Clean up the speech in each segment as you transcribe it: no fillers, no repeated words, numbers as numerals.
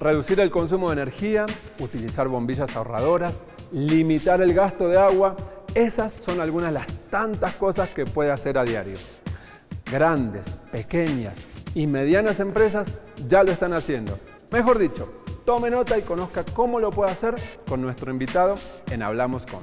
Reducir el consumo de energía, utilizar bombillas ahorradoras, limitar el gasto de agua, esas son algunas de las tantas cosas que puede hacer a diario. Grandes, pequeñas y medianas empresas ya lo están haciendo. Mejor dicho, tome nota y conozca cómo lo puede hacer con nuestro invitado en Hablamos Con.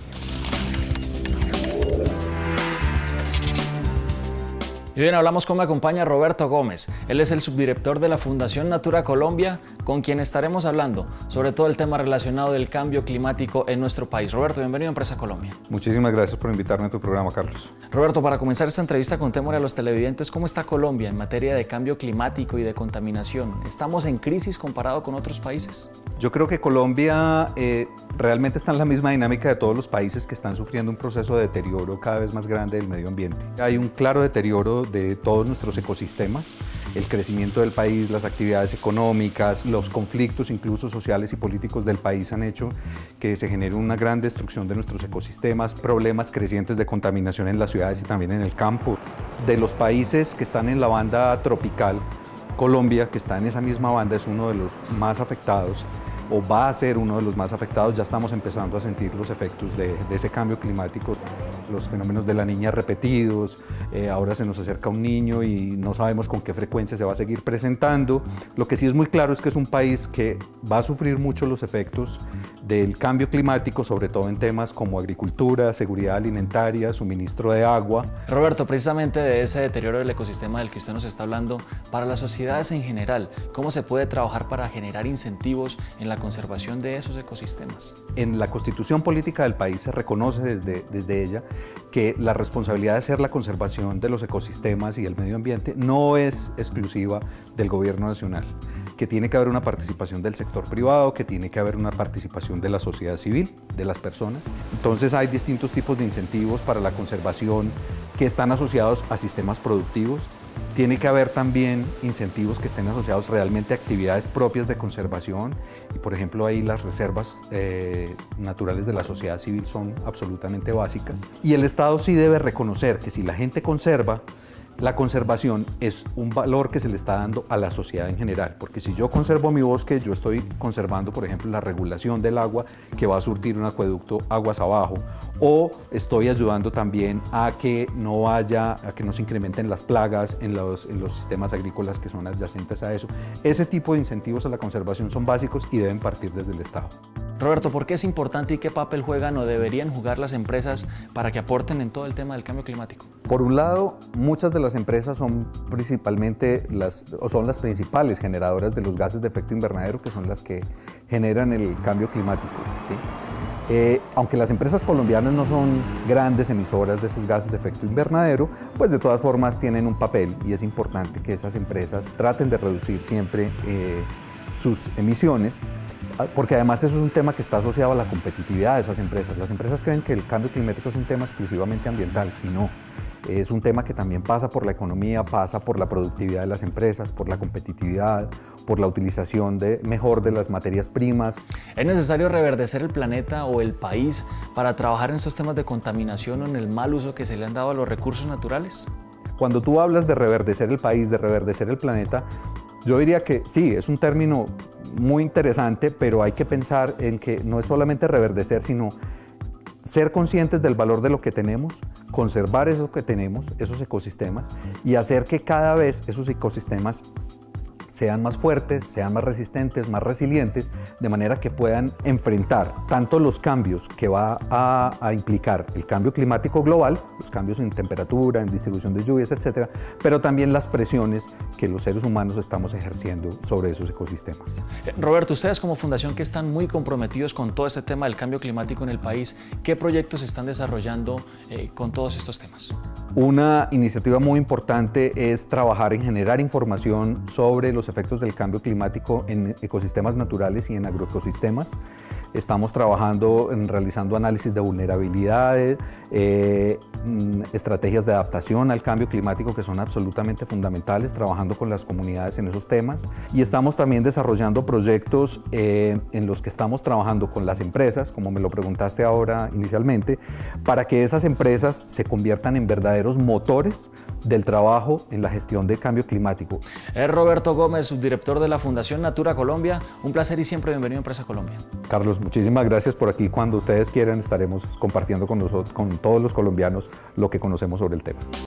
Y bien, hablamos con, me acompaña Roberto Gómez. Él es el subdirector de la Fundación Natura Colombia, con quien estaremos hablando sobre todo el tema relacionado del cambio climático en nuestro país. Roberto, bienvenido a Empresa Colombia. Muchísimas gracias por invitarme a tu programa, Carlos. Roberto, para comenzar esta entrevista, contémosle a los televidentes cómo está Colombia en materia de cambio climático y de contaminación. ¿Estamos en crisis comparado con otros países? Yo creo que Colombia realmente está en la misma dinámica de todos los países que están sufriendo un proceso de deterioro cada vez más grande del medio ambiente. Hay un claro deterioro de todos nuestros ecosistemas, el crecimiento del país, las actividades económicas, los conflictos incluso sociales y políticos del país han hecho que se genere una gran destrucción de nuestros ecosistemas, problemas crecientes de contaminación en las ciudades y también en el campo. De los países que están en la banda tropical, Colombia, que está en esa misma banda, es uno de los más afectados o va a ser uno de los más afectados. Ya estamos empezando a sentir los efectos de ese cambio climático, los fenómenos de la niña repetidos, ahora se nos acerca un niño y no sabemos con qué frecuencia se va a seguir presentando. Lo que sí es muy claro es que es un país que va a sufrir mucho los efectos del cambio climático, sobre todo en temas como agricultura, seguridad alimentaria, suministro de agua. Roberto, precisamente de ese deterioro del ecosistema del que usted nos está hablando, para las sociedades en general, ¿cómo se puede trabajar para generar incentivos en la conservación de esos ecosistemas? En la Constitución Política del país se reconoce desde ella que la responsabilidad de hacer la conservación de los ecosistemas y el medio ambiente no es exclusiva del gobierno nacional, que tiene que haber una participación del sector privado, que tiene que haber una participación de la sociedad civil, de las personas. Entonces hay distintos tipos de incentivos para la conservación que están asociados a sistemas productivos. Tiene que haber también incentivos que estén asociados realmente a actividades propias de conservación y, por ejemplo, ahí las reservas naturales de la sociedad civil son absolutamente básicas. Y el Estado sí debe reconocer que si la gente conserva, la conservación es un valor que se le está dando a la sociedad en general, porque si yo conservo mi bosque, yo estoy conservando, por ejemplo, la regulación del agua que va a surtir un acueducto aguas abajo, o estoy ayudando también a que no se incrementen las plagas en los sistemas agrícolas que son adyacentes a eso. Ese tipo de incentivos a la conservación son básicos y deben partir desde el Estado. Roberto, ¿por qué es importante y qué papel juegan o deberían jugar las empresas para que aporten en todo el tema del cambio climático? Por un lado, muchas de las empresas son principalmente las principales generadoras de los gases de efecto invernadero, que son las que generan el cambio climático, ¿sí? Aunque las empresas colombianas no son grandes emisoras de esos gases de efecto invernadero, pues de todas formas tienen un papel y es importante que esas empresas traten de reducir siempre sus emisiones, porque además eso es un tema que está asociado a la competitividad de esas empresas. Las empresas creen que el cambio climático es un tema exclusivamente ambiental y no. Es un tema que también pasa por la economía, pasa por la productividad de las empresas, por la competitividad, por la utilización mejor de las materias primas. ¿Es necesario reverdecer el planeta o el país para trabajar en estos temas de contaminación o en el mal uso que se le han dado a los recursos naturales? Cuando tú hablas de reverdecer el país, de reverdecer el planeta, yo diría que sí, es un término muy interesante, pero hay que pensar en que no es solamente reverdecer, sino ser conscientes del valor de lo que tenemos, conservar eso que tenemos, esos ecosistemas, y hacer que cada vez esos ecosistemas sean más fuertes, sean más resistentes, más resilientes, de manera que puedan enfrentar tanto los cambios que va a implicar el cambio climático global, los cambios en temperatura, en distribución de lluvias, etcétera, pero también las presiones que los seres humanos estamos ejerciendo sobre esos ecosistemas. Roberto, ustedes como fundación que están muy comprometidos con todo este tema del cambio climático en el país, ¿qué proyectos están desarrollando con todos estos temas? Una iniciativa muy importante es trabajar en generar información sobre los efectos del cambio climático en ecosistemas naturales y en agroecosistemas. Estamos trabajando en realizando análisis de vulnerabilidades, estrategias de adaptación al cambio climático que son absolutamente fundamentales, trabajando con las comunidades en esos temas. Y estamos también desarrollando proyectos en los que estamos trabajando con las empresas, como me lo preguntaste ahora inicialmente, para que esas empresas se conviertan en verdaderos motores del trabajo en la gestión del cambio climático. Roberto Gómez. Gómez, subdirector de la Fundación Natura Colombia. Un placer y siempre bienvenido a Empresa Colombia. Carlos, muchísimas gracias por aquí. Cuando ustedes quieran estaremos compartiendo con todos los colombianos lo que conocemos sobre el tema.